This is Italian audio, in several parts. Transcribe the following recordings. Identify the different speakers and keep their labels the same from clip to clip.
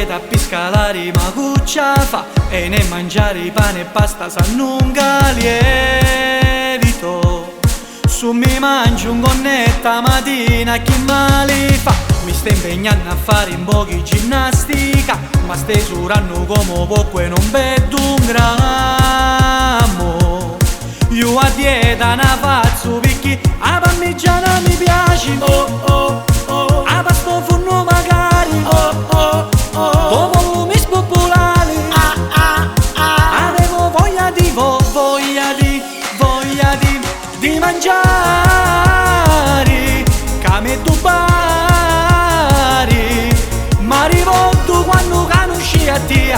Speaker 1: dieta più scalare ma cuccia fa e ne mangiare pane e pasta s'annunga lievito. Su mi mangio un gonnetta mattina chi male fa. Mi sto impegnando a fare un po' di ginnastica, ma stai surando come poco e non vedo un grammo. Io a dieta ne faccio perché a parmigiana mi piace. Oh oh oh, a pasto forno magari. Oh oh oh, dopo mi spopolare. Ah ah ah, avevo voglia di mangiare, come tu pari. Ma rivolto quando conosci a te,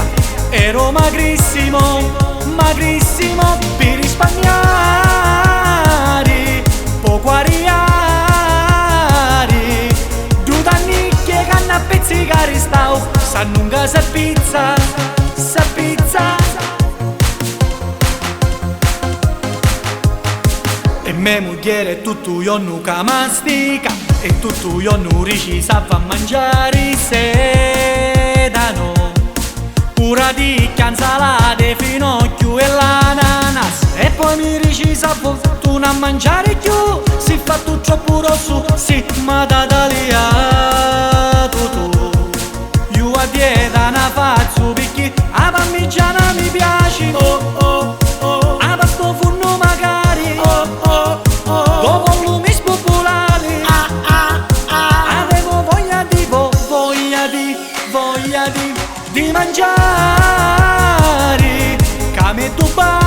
Speaker 1: ero magrissimo, magrissimo per risparmiare, poco ariare. Due anni che canna a pezzicare stavo, s'annunga sa pizza, sa pizza. E mia moglie tutto io non mastica e tutto io non riesce a mangiare sedano. Pura di insalate, finocchio e l'ananas, e poi mi riesce a fortuna a mangiare più. Si fa tutto troppo rosso, si ma da tagliato tu. Io a dieta ne faccio perché a parmigiana mi piace. Oh oh oh, a pasto forno magari. Oh oh oh, dopo lumi spopolare. Ah ah ah, avevo voglia di mangiare, come tu pari.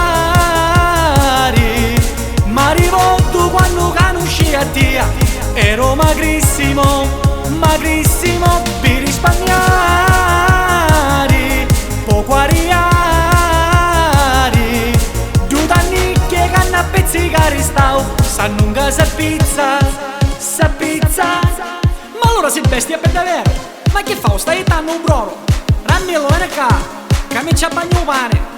Speaker 1: Ma rivolto quando conosci a te, ero magrissimo, magrissimo per risparmiare, poco ariare. Due anni che canna a pezzicare stavo, s'annunga sa pizza, sa pizza. Ma allora si bestia per davvero? Ma che fa? Stai dando un broro? Rammelo, vieni qua, che mi c'ha bagno pane.